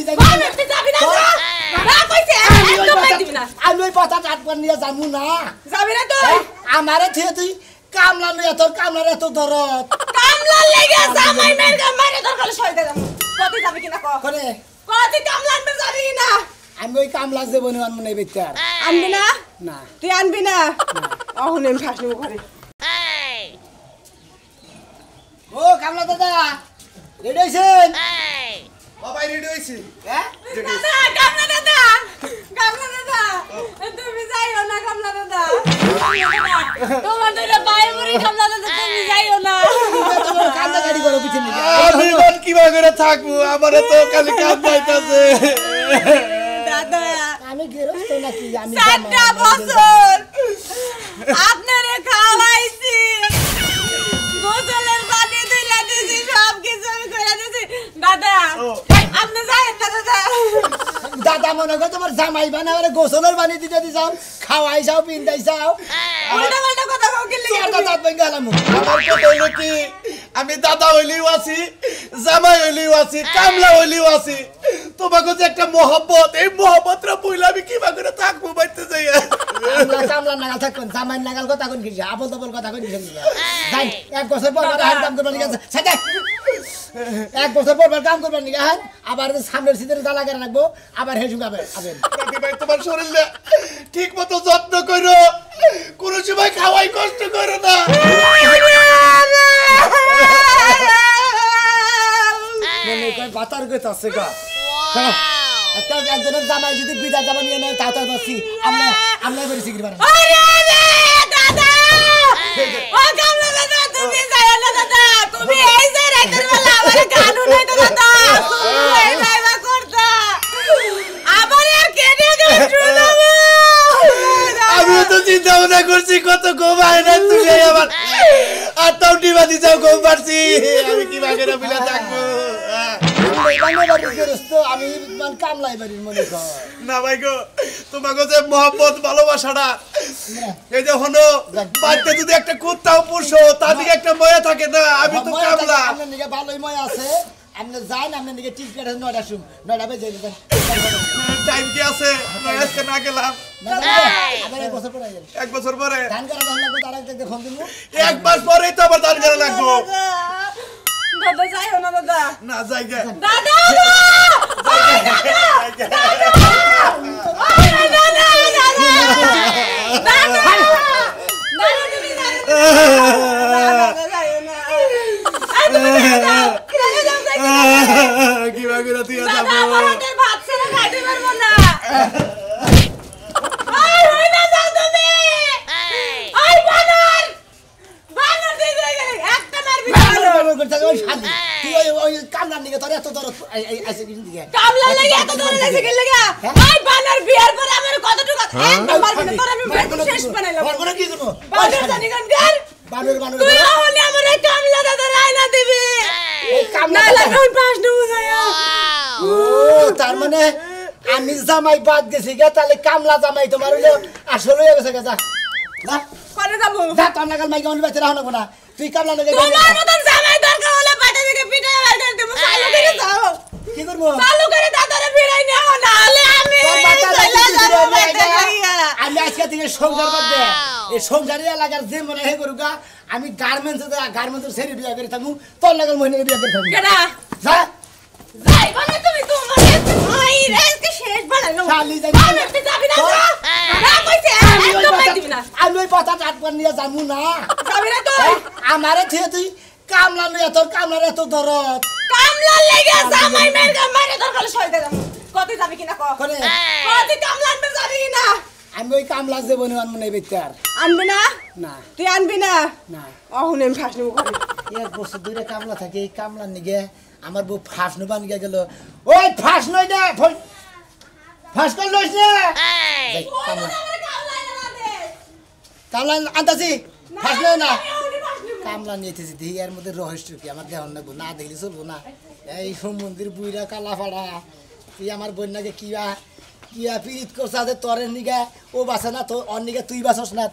যাই বানর তুই যাবি না না কইছে একদম দিবি না আমি ওই পাতা টাটবার নিয়ে যামু না যাবি না তুই আমারে থিয়ে তুই কামলা নিয়ে তোর কামলার এত দরদ কামলা লেগে জামাই মের মারে তোর কল সই দে কত যাবি কিনা ক করে কত কামলা আনবে যাবি কিনা আমি ওই কামলা জীবনে আনবো না বেচার আনবি না না তুই আনবি না অহন আমি ফাঁস নেব ঘরে ও কামলা দাদা রেডি হইছেন বাবাই রেডি হইছি হ্যাঁ দাদা কামলা দাদা তুমি যাইও না কামলা দাদা তোমার দুইটা পায়ে পড়ে কামলা দাদা তুমি যাইও না তোমার কান্দা গাড়ি করো পিছনে আমি মন কিভাবে করে থাকবো আমারে তো খালি কাঁদাইতাছে দাদা আমি গেরস্ত নাকি আমি 7টা বছর আপনারে খাওয়াইছি গোসলের পানি দিলা দিছি সব কিছু আমি কইরা দিছি দাদা আপনি যাইেন না দাদা দাদা মনে করো তোমার জামাই বানাবে গোসলের পানি দিতে দিছাও খাওয়াই যাও পিন্দাই যাও উল্টা পাল্টা কথা কও কি লাগি দাদা দাঁত ভেঙে গেলাম আমার কথা হইলো কি আমি দাদা হইলিও আছি জামাই হইলিও আছি কামলা হইলিও আছি তোমাকে যে একটা মহব্বত এই মহব্বতটা বইলে আমি কিভাবে করে থাকবো বাইতে যাই কামলা নাগাল থাকবেন জামাই নাগাল কথা কোন কিছু আবল তবল কথা কোন কিছু যাই 1 বছর পর হাত কাম করবার নিয়ে সাথে 1 বছর পর কাম করবার নিয়ে হ্যাঁ আবার সামনের সিদের জ্বালা করে রাখবো আবার হেসু গাবে আবেন দাদি ভাই তোমার শরীরে ঠিক মতো যত্ন করো কোনো সময় খাওয়াই কষ্ট করো না মনে কয় বাতার গেত আছে গা একটা একজনের জামাই যদি বিদা জামা নিয়ে নেয় তা তো বসি আমরা বেরিয়ে শিখি পারেন আরে দাদা ও কামলা দাদা তুমি যাইও না দাদা তুমি এই যে রাতের বেলা আমার গানু নাই তো দাদা তুমি এই লাইভা করতা আমার আর কেনে গান শুনাবো আমি তো চিন্তা ভাবনা করছি কত ঘুম হয় না তুমি আমার আর তাউটি বাদি যাও ঘুম পারছি আমি কি বাগের বিলা থাকবো আমি কামলাই বাড়ির মনে কর না ভাই গো তোমাকে যে মহব্বত ভালোবাসাটা এই যে হলো বাড়িতে যদি একটা কুত্তাও পুষো তার দিকে একটা ময়া থাকে না আমি তো কামলা আপনার দিকে ভালোই ময় আছে আপনি যান আপনার দিকে টিকিট আছে 9টা শুন 9টা বেজে যাবেন টাইম কি আছে আজকে না গেলাম আবার 1 বছর পরে যাবেন 1 বছর পরে ধান করা ধান লাগবে তার আগে ফোন দিব 1 মাস পরেই তো আবার ধান করা লাগবো দাদা যাইও না দাদা না জায়গা দাদা কি বাগের তুই দাদা আমার হাতের ভাত ছেড়ে খাইতে পারবো না কামলার দিকে তোর এত দরদ আছে কিছু দিকে কামলা লাগে এত দরদ আছে কি লাগা ভাই বানার বিয়ার পরে আমার কতটুকু একদম পারবি না তোর আমি শেষ বানাইলাম বড় কি করব বানার জানি কোন গার বানর তুই হলে আমার কামলা দাদা রাইনা দিবি কামলা লাগা ওই পাশ নেবো যায়া ও তার মানে আমি জামাই বাদ গেছি গে তাহলে কামলা জামাই তোমার হলো আসলে হয়ে গেছে যা না পরে যাবো যা তোর নাগাল মাইকে অন্য বেঁচে রাখো না তুই কামলা লাগে তোমার মতন জামাই দরকার হলে পাটা থেকে পিঠে বের করে দেবো চালু করে যাও কি করবো চালু করে দাদারে ভিড়াই নাও না হলে আমি আমি আজকে থেকে সংসার করতে এই সংসারে এলাকার যে মনে হয় করুকা আমি গার্মেন্টসের ছেড়ে বিয়ে করে থাকবো তোর লাগার মহিলাকে বিয়ে করে থাকবো কেডা যা যাই বলে তুমি তোমার ভাই রেসকে শেষ বানাইলো শালি যাই তুই যাবি না না কইছে একদম দিবি না আমি ওই পাতা টাটবার নিয়ে যাবো না যাবি না তুই আমারে থিয়ে তুই কামলা নিয়ে তোর কামলার এত দরদ কামলা লেগে জামাই মের মারে তোর কল সই দে কত যাবি কিনা ক করে কত কামলা আনবে যাবি না আমি ওই কামলা জীবনে আনবো না বেচার আনবি না না তুই আনবি না না অহন আমি ফাঁস নেব ঘরে 1 বছর ধরে কামলা থাকে এই কামলার নিগে আমার বউ ফাঁস নবান গিয়ে গেল ওই ফাঁস নই না ফাঁস কর লইস না কামলা আনতাছি ফাঁস নই না কামলা নিয়েছি দেখি এর মধ্যে রহস্য কি আমার দেহন লাগবো না দেখলে চলবো না এই মন্দির বুইরা কালাফাড়া তুই আমার বন্যাকে কিয়া পিরিত করছে আছে তোর নিগা ও বাসে না তো ওর নিগা তুই বাসস না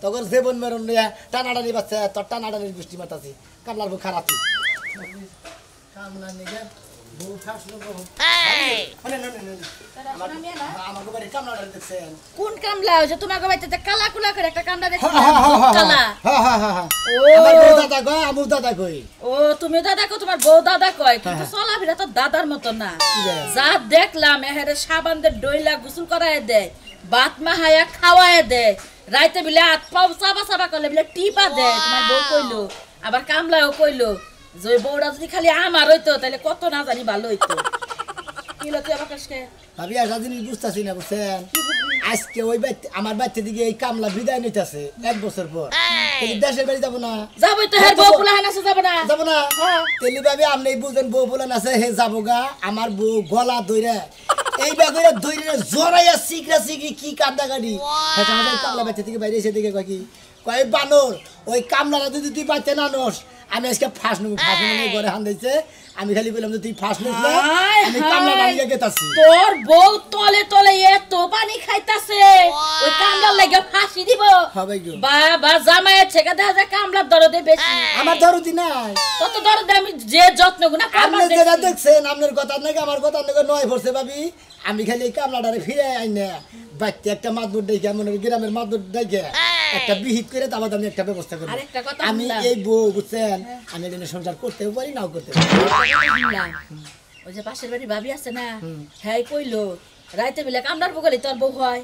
তগর যে বন মেরন নিয়ে টানাটানি বাচ্চা তোর টানাটানির বৃষ্টি মাতাছি কামলার বউ খারাপ কামলা নিগা বউ ফাঁসলো বউ তারা শোনা নিয়ে না আমাকে বাড়ি কামলাটা দেখছেন কোন কামলা ওই যে তোমাকে বাইতে কালা কুলা করে একটা কামলা দেখছি কালা আমার বউ দাদা কই আমু দাদা কই ও তুমি দাদা কো তোমার বউ দাদা কয় কিন্তু চলাফেরা তো দাদার মত না যা দেখলাম এহেরে সাবান দে ডইলা গোসল করায় দেয় বাত মাহায়া খাওয়ায় দেয় রাইতে বিলে হাত পাও চাবা চাবা করলে বিলে টিপা দেয় তোমার বউ কইলো আবার কামলাও কইলো যে বউরা যদি খালি আমার হইতো তাহলে কত না জানি ভালো হইতো কি লতে আবার কাছে ভাবি আর দিন বুঝতাছি না বুঝছেন আজকে ওই আমার বাচ্চা দিকে এই কামলা বিদায় নিতেছে 1 বছর পর তাহলে দেশের বাড়ি যাব না যাবই তো হের বউ ফুলাহান আছে যাব না তেলি ভাবি আপনি বুঝেন বউ ফুলান আছে হে যাবো গা আমার বউ গলা ধইরা এই বাগরে ধইরা জড়াইয়া সিকরা সিকরি কি কান্দা গাড়ি আমাদের কামলা বাচ্চা থেকে বাইরে এসে দিকে কয় কি কয় বানর ওই কামলাটা যদি তুই বাচ্চা না নস আমি আজকে ফাঁস নেবো ফাঁস নেবো ঘরে হান দিয়েছে আমি খালি বললাম যে তুই ফাঁস নিস না আমি কামলা বানিয়ে গেতাছি তোর বউ তলে তলে এত পানি খাইতাছে ওই কামলার লাগা ফাঁসি দিব হবে গো বাবা জামাইয়ের থেকে দেখা যায় কামলার দরদে বেশি আমার দরদি নাই তত দরদে আমি যে যত্ন গুনা আপনি যেটা দেখছেন আপনার কথা নাকি আমার কথা নাকি নয় পড়ছে ভাবি আমি খালি এই কামলাটারে ফিরে আই না বাচ্চা একটা মাদুর দেখে মনে গ্রামের মাদুর দেখে একটা বিহিত করে তারপর আমি একটা ব্যবস্থা করব আমি এই বউ বুঝছেন আমি এখানে সংসার করতেও পারি নাও করতে পারি ওই যে পাশের বাড়ি ভাবি আছে না হ্যাঁ কইলো রাইতে বিলে কামলার বগলে তোর বউ হয়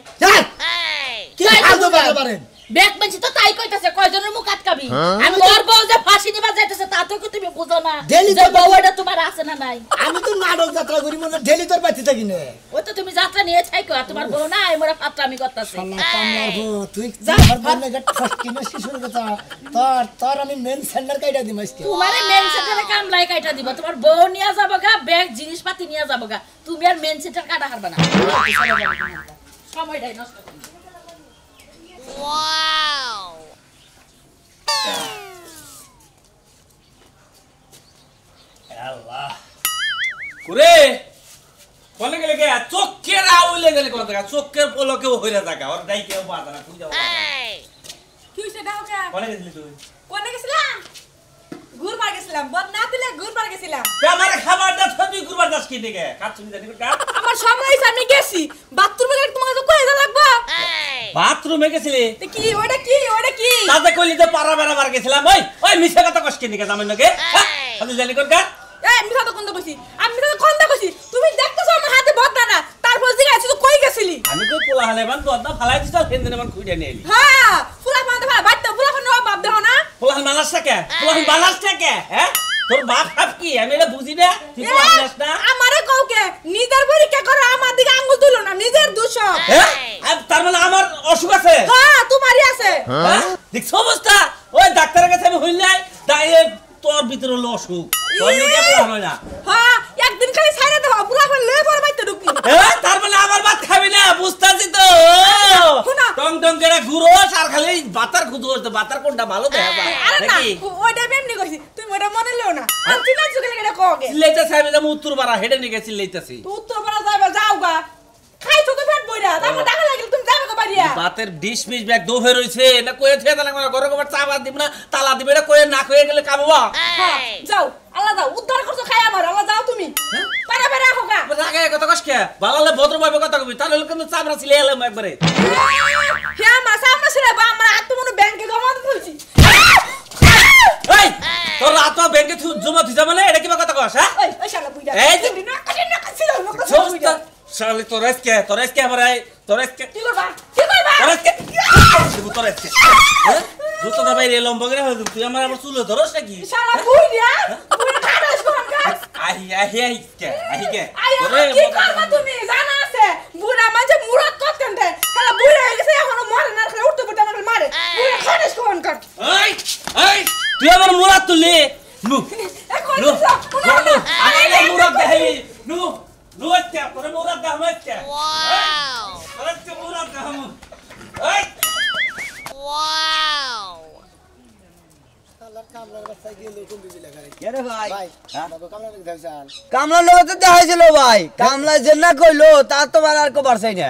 কি ফালতু কথা বলেন ব্যাগ বাঁচি তো তাই কইতাছে কয়জনের মুখ আটকাবি আমি তোর বউ যে ফাঁসি নিবা যাইতেছে তা তো তুমি বুঝো না যে বউটা তোমার আছে না নাই আমি তো নাটক যাত্রা করি মনে ডেলি তোর বাচ্চা থাকি না ওই তো তুমি যাত্রা নিয়ে ছাইকো আর তোমার বউ নাই মোরা ফাতরামি করতাছে শালা কামলার বউ তুই যা আমার বললে গট ফস্কি না শিশুর কথা তোর আমি মেন সেন্টার কাইটা দিম আজকে তোমারে মেন সেন্টারে কামলাই কাইটা দিব তোমার বউ নিয়া যাবো গা ব্যাগ জিনিসপাতি নিয়া যাবো গা তুমি আর মেন সেন্টার কাটা হারবা না সময়টাই নষ্ট করো Wow! Allah. Kure, কোনে গেলে কে চোখের আউলে গেলে কোন জায়গা চোখের পলকেও হইরা জায়গা ওর দাই কেউ বাধা না খুঁজে কি হইছে দাও কা কোনে গেছিলি তুই কোনে গেছিলাম ঘুরবার গেছিলাম বদ না দিলে ঘুরবার গেছিলাম তে আমারে খাবারটা তুই কুরবার দাস কি দিকে কাজ শুনি জানি কা আমার সময় হইছে আমি গেছি বাথরুমে গেলে তোমার কাছে কই যা লাগবা বাথরুমে গেছিলি তে কি ওটা কি তাতে কইলি তো পারা বেড়া মার গেছিলাম ওই মিছা কথা কষ্ট কি দিকে জামাই নকে আমি জানি কোন কা এই মিছা তো কোনটা কইছি আমি তো কোনটা কইছি তুমি দেখতেছো আমার হাতে বদনা না তারপর জিগাইছো তো কই গেছিলি আমি কই পোলা হালে বান বদনা ফালাই দিছাল হেনদিন আমার খুঁজে নিয়ে এলি হ্যাঁ ফুলা মানতে ভাই বাইতে ফুলা কোন বাপ দেহ না পোলা মালাস কে পোলা মালাস কে হ্যাঁ তোর বাপ বাপ কি আমি এটা বুঝি না তুই পোলা মালাস না আমারে কওকে নিজের পরীক্ষা করো আমার দিকে আঙ্গুল তুলো না নিজের দোষ হ্যাঁ তার মানে আমার অসুখ আছে হ্যাঁ তোমারই আছে দেখছ অবস্থা ওই ডাক্তারের কাছে আমি হইলাই তাই তোর ভিতরে হলো অসুখ তোর নিকে পোলা হয় না হ্যাঁ একদিন খালি ছাইরা দাও পুরা করে লয়ে পড়া বাইতে ঢুকবি তার মানে আমার ভাত খাবি না বুঝতাছি তো টং টং করে ঘুরো আর খালি বাতার খুঁজো বাতার কোনটা ভালো দেখা যায় আরে না নাকি ওইটা এমনি কইছি তুমি ওইটা মনে লও না আমি চিনা চুকে লেগে কওগে চিল্লাইতেছে আমি যেমন উত্তর পাড়া হেডে নিয়ে চিল্লাইতেছি তো উত্তর পাড়া যাইবা যাওগা খাইছো তো পেট বইরা তারপর টাকা লাগলে তুমি যাবে কো বাড়িয়া বাতের ডিশ মিশ ব্যাগ দোফে রইছে না কয়ে থে তালা ঘরে গোবার চাবা দিব না তালা দিবে না কয়ে না কয়ে গেলে কামবা হ্যাঁ যাও আল্লাহ যাও উদ্ধার করছো খাই আমার আল্লাহ যাও তুমি পারা পারা হোগা আগে কথা কষ্ট বালালে ভদ্রভাবে কথা কবি তাহলে কিন্তু চামড়া ছিলে এলাম একবারে হে মা সামনে ছেড়ে বা আমার আত্মমনে ব্যাংকে জমা দিতে হইছি এই তোর রাত ব্যাংকে জমা দিছ মানে এটা কিবা কথা কস হ্যাঁ ওই শালা বুইড়া এই তুমি না কাছিল না সমস্ত শালি তোরেসকে আমার তোরেসকে কি করবা তোরেসকে তোরেসকে হ্যাঁ জুতো দা বাইরে লম্বা করে হই তুই আমার চুল ধরস নাকি শালা বুইড়া বুইড়া খাদাস কোন কাজ আহি কে তোরে কি করবা তুমি জানা আছে বুড়া মাঝে মুরাদ করতেন দে শালা বুইড়া হয়ে গেছে এখনো মরে না খালি উঠতে উঠতে আমাকে মারে বুইড়া খাদাস কোন কাজ এই তুই আমার মুরাদ তুলি নু নু আগে মুরাদ দেখাই নু Nuestra, ponemos una gamuesca. Wow! Ponemos una gamuesca. ¡Ay! Wow! কামলার বাচ্চা গিয়ে লোক কোন দিলে করে কে রে ভাই ভাই বাবা কামলা দেখতে চান কামলার লোক তো দেখাইছিল ভাই কামলা যে না কইলো তার তো আর কো পারছাই না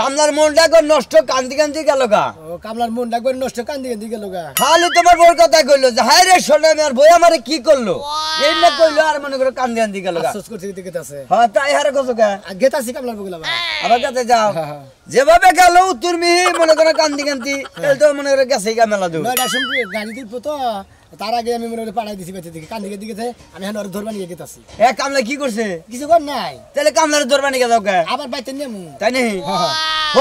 কামলার মনটা কো নষ্ট কান্দি কান্দি গেল গা ও কামলার মনটা করে নষ্ট কান্দি কান্দি গেল গা খালি তোমার বউর কথা কইলো যে হায় রে সোনা আমার বই আমারে কি করলো এই না কইলো আর মনে করে কান্দি কান্দি গেল গা আফসোস করতে দিকে আছে হ্যাঁ তাই হারে কত গা আগে তাসি কামলার বগুলা ভাই আবার কাছে যাও যেভাবে গেল তুমি মনে করে কান্দি কান্দি তাহলে তো মনে করে গেছে গা মেলা দূর নয়টা শুনবি গাড়ি দিব তো তার আগে আমি মনে করে পাড়াই দিছি বেঁচে দিকে কান্দি দিকে আমি এখন ওর ধরবা নিয়ে গেতাছি এ কামলা কি করছে কিছু কর নাই তাহলে কামলার দরবার নিয়ে যাও গা আবার বাইতে নেমু তাই নেই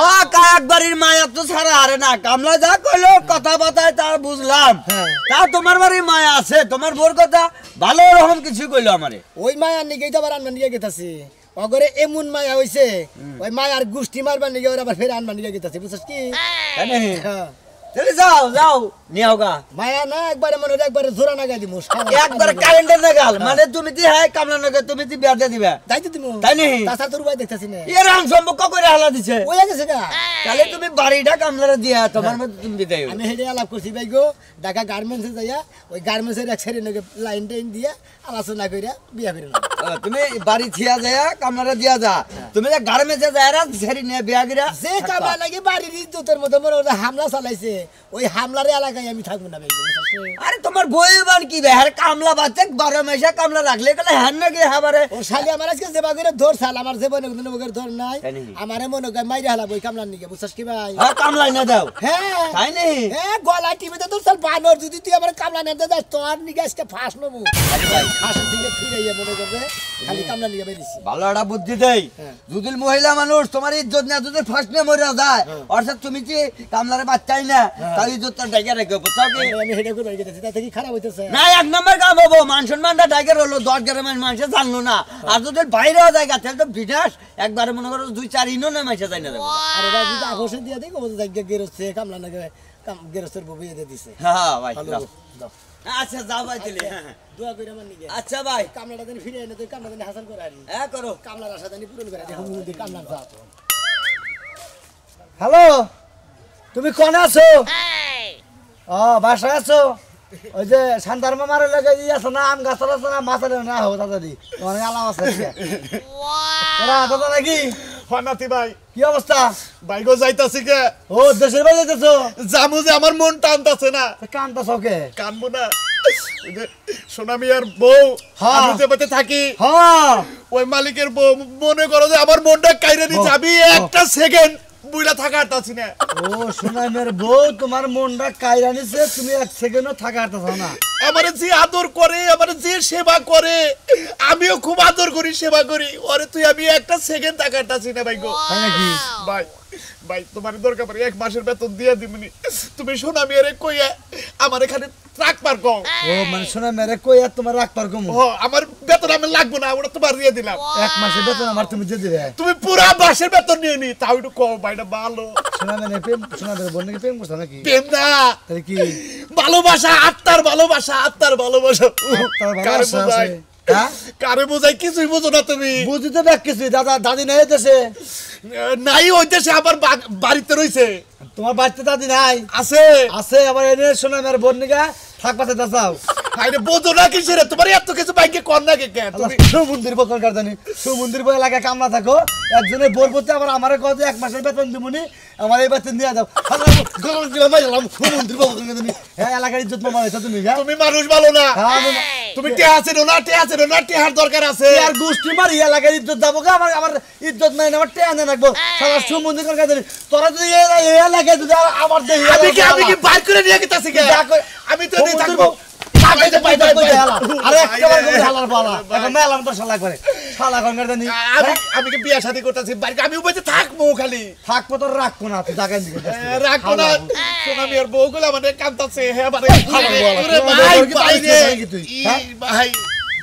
ও কাক বাড়ির মায়া তো ছাড়া আরে না কামলা যা কইলো কথা বাতায় তার বুঝলাম তা তোমার বাড়ির মায়া আছে তোমার বোর কথা ভালো রকম কিছু কইলো আমারে ওই মায়ার নিকেই তো আবার আনবা নিয়ে গেতাছি অগরে এমন মায়া হইছে ওই মায়ার গুষ্টি মারবার নিয়ে ওর আবার ফের আনবা নিয়ে গেতাছি বুঝছস কি তাই নেই হ্যাঁ তাহলে যাও যাও নিয়ে গা মায়া না একবারে মনে হয় একবারে জোড়া নাগাই দিমু একবার কারেন্টের নাগাল মানে তুমি দি হাই কামলা নাগাল তুমি দি বিয়া দিয়ে দিবা যাইতে দিমু তাই নেই তাছাড়া তোর ভাই দেখতাছি না এর আম সম্পর্ক করে হালা দিছে ওই গেছে গা তাহলে তুমি বাড়িটা কামলারে দিয়া তোমার মধ্যে তুমি দিতে আমি হেডে আলাপ করছি ভাই গো ঢাকা গার্মেন্টসে যাইয়া ওই গার্মেন্টসের এক সাইডে নাকি লাইন টাইন দিয়া আলোচনা কইরা বিয়া করে না তুমি বাড়ি থিয়া যায় কামলারে দিয়া যা তুমি যে গার্মেন্টসে যায় রা ছেড়ি নিয়ে বিয়া গিরা যে কামলা লাগি বাড়ির ইজ্জতের মধ্যে মনে হয় হামলা চালাইছে ওই হামলার এলাকায় আমি থাকবো না ভাই আরে তোমার বই বান কি বে আর কামলা বাচ্চা 12 মাসে কামলা রাখলে গেলে হ্যান নাকি হাবারে ও শালি আমার আজকে যেবা করে ধর সাল আমার জীবনে কোনো বগের ধর নাই আমারে মনে করে মাইরা হালা বই কামলা নিকে বুঝছস কি ভাই হ্যাঁ কামলা না দাও হ্যাঁ তাই নেই হ্যাঁ গলা টিভিতে তোর সাল বানর যদি তুই আমার কামলা নিতে যাস তোর নিকে আজকে ফাঁস নবো ফাঁস দিকে ফিরে মনে করবে খালি কামলা নিয়ে বেরিয়েছি ভালো একটা বুদ্ধি দেই যদি মহিলা মানুষ তোমার ইজ্জত না যদি ফার্স্ট নে মরে যায় অর্থাৎ তুমি কি কামলারে বাচ্চাই না তার ইজ্জতটা ঢাকা রেখো বুঝছো কি আমি হেডে করে গেছি তাতে কি খারাপ হইতেছে না এক নম্বর কাম হবো মান সম্মানটা ঢাকা রইলো 10 গ্রামের মানুষে জানলো না আর যদি বাইরেও যায় তাহলে তো বিনাশ একবারে মনে করো 2-4 ইনো না মাইছে যায় না আরে ভাই যদি আহসে দিয়ে দেই ও জায়গা গেরছে কামলা না গেরস্তের বউ দিয়ে দিছে হ্যাঁ ভাই ভালো দাও আচ্ছা যাও ভাই তাহলে দোয়া কইরা মান নিকে আচ্ছা ভাই কামলাটা দেন ফিরে এনে তুই কামলা দেন হাসান করে আনি হ্যাঁ করো কামলার আশা জানি পূরণ করে দেখো মুদি কামলার জাত হ্যালো তুমি কোন আছো ও বাসায় আছো ওই যে শান্তার মামার লাগে ই আছে না আম গাছ আছে না মাছ আছে না হো দাদি তোমার আলাম আছে ওরা দাদা নাকি হনাতি ভাই কি অবস্থা ভাই গো যাইতাছি কে ও দেশের বাড়ি যাইতেছো জামু যে আমার মন টানতাছে না কানটা সকে কানবো না ওই যে সোনামিয়ার বউ হ্যাঁ। আমি যে বাড়িতে থাকি হ্যাঁ ওই মালিকের বউ মনে করো যে আমার মনটা কাইরে দিচ্ছে আমি একটা সেকেন্ড বুইলা থাকা হাঁটাছি না ও সোনামের বউ তোমার মনটা কাইরা নিছে তুমি এক সেকেন্ডও থাকা হাঁটাছো না আমার যে আদর করে আমার যে সেবা করে আমিও খুব আদর করি সেবা করি ওরে তুই আমি একটা সেকেন্ড থাকা হাঁটাছি না ভাই গো তাই নাকি ভাই ভাই তোমার দরকার পড়ে 1 মাসের বেতন দিয়ে দিবনি তুমি সোনামিয়ারে কইয়া আমার এখানে ট্রাক পার কও ও মানে সোনামেরে কই আর তোমার রাখ পার কমু ও আমার বেতন আমি লাগবো না ওটা তোমার দিয়ে দিলাম এক মাসের বেতন আমার তুমি দিয়ে দিবে তুমি পুরা মাসের বেতন নিয়ে নি তাও একটু কও ভাইটা ভালো সোনামেরে প্রেম সোনামের বোন নাকি প্রেম করছো নাকি প্রেম না তাহলে কি ভালোবাসা আত্মার ভালোবাসা আত্মার ভালোবাসা তার কারে ভালোবাসা বোঝাই আছে হ্যাঁ কারে বোঝাই কিছুই বোঝো না তুমি বুঝিতে দেখ কিছু দাদা দাদি নাই দেশে নাই হইতেছে আবার বাড়িতে রইছে তোমার বাড়িতে দাদি নাই আছে আছে আবার এনে সোনামের বোন নিকা থাক পাতে দাও আরে বোঝো না কিসে রে তোমার এত কিছু বাইকে কর না কে তুমি সুমন্দির বকর কারদানি সুমন্দির বই এলাকায় কামলা থাকো একজনে বোর বলতে আবার আমারে কয় যে 1 মাসের বেতন দিমুনি আমার এই বেতন দিয়া দাও গরম দিলাম মাইলাম সুমন্দির বকর কারদানি হ্যাঁ এলাকার ইজ্জত মামা হইছো তুমি হ্যাঁ তুমি মানুষ ভালো না হ্যাঁ তুমি কে আছে না টেহার দরকার আছে আর গোষ্ঠী মারি এলাকার ইজ্জত যাবো গা আমার আমার ইজ্জত নাই না আমার টেনে রাখবো সারা সুমন্দির কর কারদানি তোরা যদি এই এলাকায় যদি আমার দেই আমি কি বাইক করে নিয়ে গেতাছি কে আমি তো নেই থাকবো আরে একবার করে হালার পালা এখন মেলাম তো শালা করে শালা কোন কারদানি আমি কি বিয়া শাদী করতেছি বাড়িতে আমি উপরে থাকবো খালি থাকবো তো রাখবো না তুই জায়গায় দিকে রাখবো না সোনামি আর বউগুলো আমাদের কাঁদতাছে হ্যাঁ মানে ভাই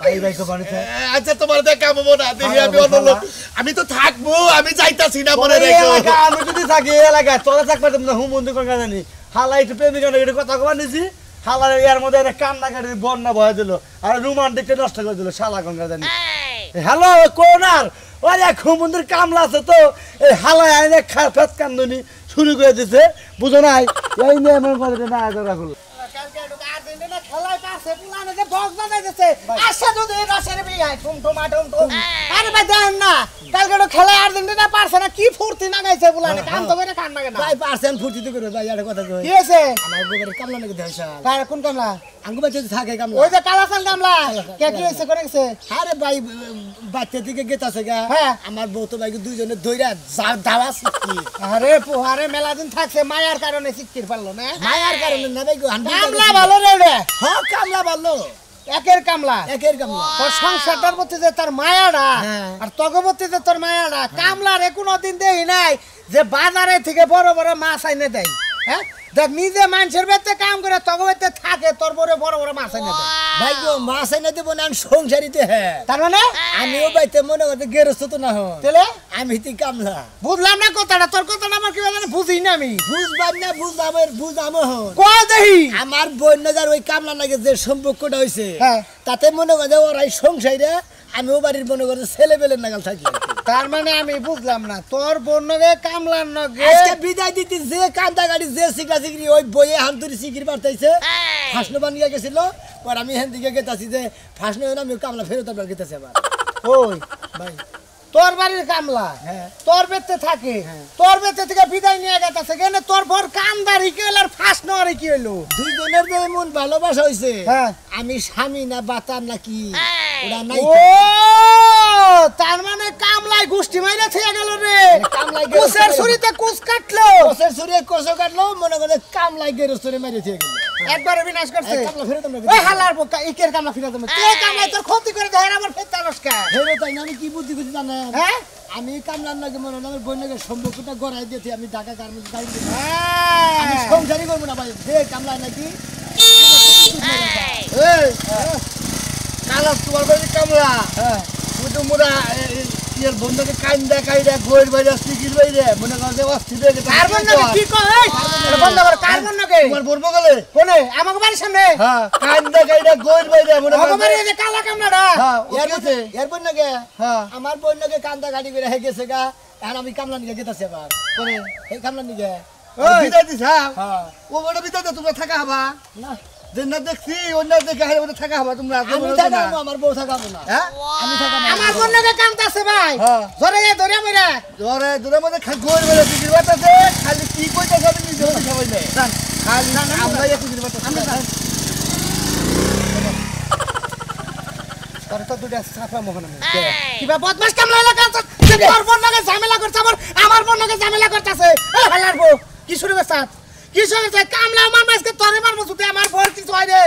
ভাই ভাই কো বানিতে আচ্ছা তোমার দেখা পাবো না দেখি আমি অন্য লোক আমি তো থাকবো আমি যাইতাছি না মনে রেখো আমি যদি থাকি এলাকায় তোরা থাক পারতাম না হুম বন্ধু কোন কারদানি হালা একটু প্রেমিকা একটু কথা কবা নিছি হালার এর মধ্যে একটা কান্না কাটি বন্যা বয়ে দিল আর রোমান্টিকটা নষ্ট করে দিল শালা কোন কারদানি হ্যালো কোনার ওই এক হুমন্দির কামলা আছে তো এই হালায় আইনে ফেত কান্দনি শুরু করে দিছে বুঝো নাই এই নিয়ে এমন করে না এত রাখলো কালকে একটু আর দিন না খেলায় আছে পুলানে যে বক্স বাজাইতেছে আসে যদি রসের বিয়াই টুম টুমা টুম টুম আরে ভাই দেন না কালকে তো খেলা আর্জেন্টিনা পারছে না কি ফুর্তি না গাইছে পুলানে কাম তো করে কান না ভাই পারছেন ফুর্তি তো করে ভাই একটা কথা কই কি হইছে আমার গোবরে কামলা নাকি দেয়ছা কার কোন কামলা আঙ্গু বাচ্চা থাকে কামলা ওই যে কালাসান কামলা কে কি হইছে করে গেছে আরে ভাই বাচ্চা থেকে গেতাছে গা হ্যাঁ। আমার বউ তো ভাই দুইজনে ধইরা দাওয়া শিখি আরে পোহারে মেলা দিন থাকছে মায়ার কারণে শিখতে পারলো না মায়ার কারণে না ভাই কামলা ভালো রে রে হ্যাঁ কামলা ভালো একের কামলা একের কামলা তোর সংসারটার প্রতি যে তোর মায়াটা হ্যাঁ। আর তগবতী যে তোর মায়াটা কামলারে কোনোদিন দেই নাই যে বাজারে থেকে বড় বড় মাছ আইনে দেয় হ্যাঁ দেখ নিজে মানুষের বেতে কাম করে তগবতে থাকে তোর বড় বড় বড় মাছ আইনে দেয় ভাই গো মাছ আইনা দেব না সংসারিতে হ্যাঁ তার মানে আমিও বাইতে মনে করতে গেরস্ত তো না হন তাহলে আমি তুই কামলা বুঝলাম না কথাটা তোর কথাটা আমার কি বলে বুঝি না আমি বুঝবার না বুঝাম হন কয় দেহি আমার বন্যদার ওই কামলা নাকি যে সম্পর্কটা হইছে হ্যাঁ। তাতে মনে করে ওরাই সংসারে আমিও বাড়ির মনে করে ছেলে পেলের নাগাল থাকি তার মানে আমি বুঝলাম না তোর বন্যগে কামলার নগে আজকে বিদায় দিতে যে কান্দা গাড়ি যে সিগরা সিগরি ওই বইয়ে হামতুরি সিগরি পাঠাইছে ফাঁসনো বানিয়ে গেছিল আর আমি হেন দিকে গেতাছি যে ফাঁসনো আমি কামলা ফেরত আপনার গেতেছে আবার ওই ভাই তোর বাড়ির কামলা হ্যাঁ। তোর বেতে থাকে তোর বেতে থেকে বিদায় নিয়ে গেছে কেন তোর বর কামদারি কি হইলো আর ফাঁস নেওয়ারি কি হইলো দুইজনের যে এমন ভালোবাসা হইছে হ্যাঁ। আমি স্বামী না বাতাম নাকি ওরা নাই ও তার মানে কামলাই গুষ্টি মাইরা থেকে গেল রে কামলাই কুসের ছুরিতে কুস কাটলো কোসের ছুরি কোসো কাটলো মনে করে কামলাই গেরস্তরে মেরে থেকে গেল একবারে বিনাশ করছে এই কামলা ফেরত আমরা ওই হালার বোকা ইকের কামলা ফিরা দেবো কে কামলাই তোর ক্ষতি করে দেয় আমার ফের তারস্কা ফেরত তাই আমি কি বুদ্ধি করছি জানেন হ্যাঁ আমি কামলার নাকি মনে হয় আমার বোনের সম্পর্কটা গড়াই দিয়েছি আমি ঢাকা গার্মেন্টস গাড়ি আমি হ্যাঁ। সংসারই করবো না ভাই যে কামলা নাকি এই কালা তোমার বাড়ি কামলা হ্যাঁ ওই তো মোরা ইয়ার বন্ধুকে কাইন্দা কাইদা গোয়ের বাইরে সিকির বাইরে মনে কর যে অস্থির হয়ে গেছে কার্বন নাকি কি কয় এটা বন্ধ কর কার্বন নাকি তোমার বলবো গেলে কোনে আমাকে বাড়ির সামনে হ্যাঁ কাইন্দা কাইদা গোয়ের বাইরে মনে কর আমাকে বাড়ি এই যে কালা কামলাটা হ্যাঁ ও এর কি হচ্ছে? এর বোন নাকি হ্যাঁ আমার বোন নাকি কান্দা গাড়ি করে হয়ে গেছে গা এখন আমি কামলা নিয়ে গেতেছি আবার করে এই কামলা নিয়ে বিদায় দিস হ্যাঁ হ্যাঁ ও বড় বিদায় দে তোমরা থাকা হবা না যে না দেখছি অন্য দেখে হারে বলে থাকা হবা তোমরা আমি থাকাবো আমার বউ থাকাবো না হ্যাঁ আমি থাকাবো আমার কোন নাকি কামতাছে ভাই হ্যাঁ। ধরে ধরে মইরা ধরে দূরের মধ্যে গোয়ের বাইরে সিকির বাতাছে খালি কি কইতে হবে নিজে হতে সবাই নেই খালি আমরা একটু সিকির বাতাছে তোর তো দুটা সাফা মোহন আমি কিবা বদমাশ কামলা লাগা তোর বোন নাকি ঝামেলা করছে আমার বোন নাকি ঝামেলা করতেছে এই হালার বউ কি শুরু করছ কি শুরু করছ কামলা আমার মাসকে তোরে মারবো যদি আমার বউর কিছু হয় রে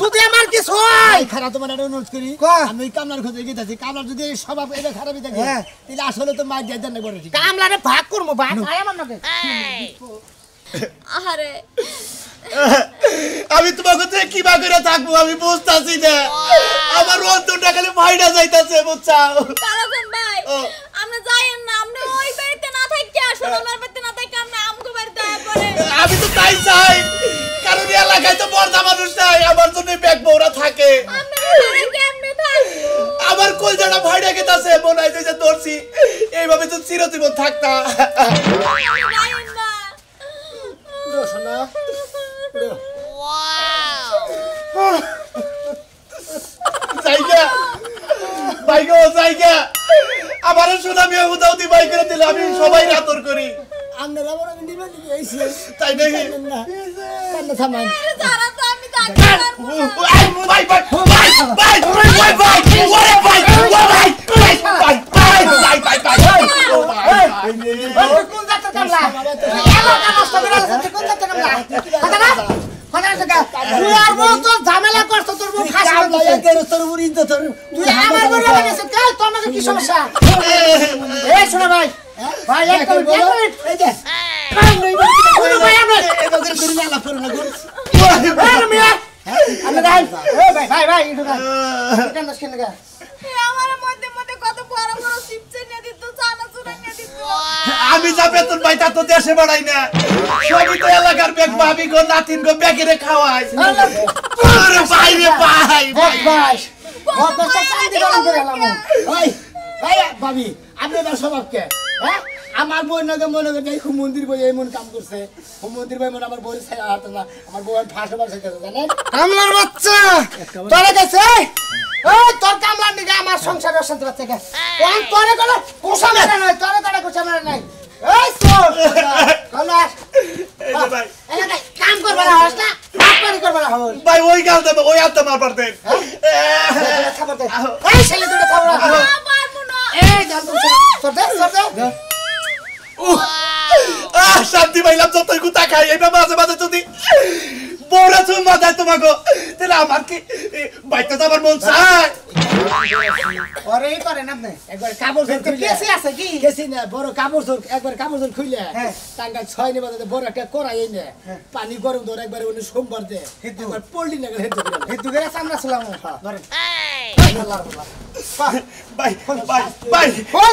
যদি আমার কিছু হয় খারাপ তোমার একটা অনুরোধ করি কয়? আমি ওই কামলার খোঁজে গেতেছি কামলার যদি এই স্বভাব এটা খারাপই থাকে হ্যাঁ। তাহলে আসলে তো মার যাইতেন না বড় ঠিক কামলারে ভাগ করবো ভাগ হয় আমার নাকি আহারে আমি তোমাকে থেকে কি বা করে থাকবো আমি বুঝতাছি না আমার অন্তরটা খালি ভাইডা যাইতাছে বুঝছাও কালাজান ভাই ও। আমরা যাইয়েন না আমরা ওই বাড়িতে না থাকি আসুন আমার বাড়িতে না থাকি আমরা আমগো বাড়িতে আয় পড়ে আমি তো তাই চাই কারণ এই এলাকায় তো বড় মানুষ নাই আমার জন্য ব্যাগ বউরা থাকে আমরা বাড়ি কেমনে থাকবো আমার কলজাটা ভাইডা গেতাছে মনে হয় যে ধরছি এইভাবে তো চিরজীবন থাকতা যাইয়েন না শোনা জায়গা বাইগো জায়গা আমার সুনামি উদাউদি বাই করে দিলে আমি সবাই আদর করি আপনারা বড় নিবেন এইছে তাই নাকি না কান্না থামান যারা তো আমি থাকতে পারবো না। বাই বাই বাই বাই বাই বাই ওরে বাই বাই বাই বাই বাই বাই কোন জাতের কামলা এলাকা নষ্ট করে আছিস কোন জাতের কামলা কথা না কথা না তুই আর বউ তো ঝামেলা করছ তোর বউ ফাঁসি কামলা একের তোর উড়িন তো তোর তুই আমার বড় লাগেছে কাল তোমাকে কি সমস্যা এই শোনো ভাই ভাই এক মিনিট এই যে শুনো ভাই আমরা এবার করে না লাভ করে না গো এই মিয়া আমরা ভাই এই ভাই ভাই ভাই এটা কেন দশ কেন গা আমার মধ্যে মধ্যে কত বড় বড় চিপসে নিয়ে দিত চানা চুরা নিয়ে দিত আমি যা বেতন পাই তা তো দেশে বাড়াই না সবই তো এলাকার ব্যাগ ভাবি গো নাতিন গো ব্যাগেরে খাওয়াই আরে ভাই রে ভাই ভাই ভাই কত চান্দি গরম করে এলাম ওই ভাই ভাবি আপনি এবার স্বভাব কে হ্যাঁ আমার বই নাকি মনে করে এই মন্দির বই এমন কাম করছে মন্দির বই মনে আমার বই ছাই হাতে না আমার বই ফাঁসে বার চাইতেছে জানেন কামলার বাচ্চা তোরে গেছে এই তোর কামলার দিকে আমার সংসারে অশান্তি বাচ্চা কে কোন তোরে করে কোষা মারা নাই তোরে করে কোষা মারা নাই এই তোর কলা এই যে ভাই এই ভাই কাম করবা না হস না কাম করবা না হস ভাই ওই গাল দেবে ওই হাত মার পারতেন খাবার দে এই ছেলে দুটো খাবার পারবো না এই দাম তোর দে শান্তি পাইলাম যতই কুতা খাই এটা মাঝে মাঝে যদি বড় চুল মাথায় তোমাকে তাহলে আমার কি বাইতে যাবার মন চায় ওরে করে না আপনি একবার কাপড় ধরে কেসি আছে কি কেসি না বড় কাপড় ধরে একবার কাপড় ধরে খুইলে টাঙ্গা 6 নে বাজে বড় একটা কড়াই এনে পানি গরম ধরে একবার উনি সোমবার দে একবার পল্লি না হেতু করে সামনে ছিলাম ধরে ভাই ভাই ভাই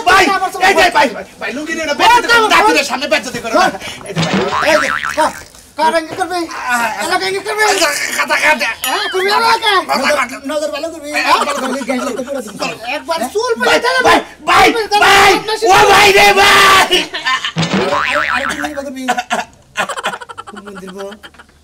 ভাই এই যে ভাই ভাই লুঙ্গি নিয়ে দাঁতের সামনে বেঁচে করে এই যে ভাই এই যে কারণ কি করবে এলাকা কি করবে কাটা কাটা হ্যাঁ তুমি এলাকা নজর ভালো করবে একবার চুল পড়ে যাবে ভাই ভাই ভাই ও ভাই রে ভাই আরে তুমি করবি মন্দির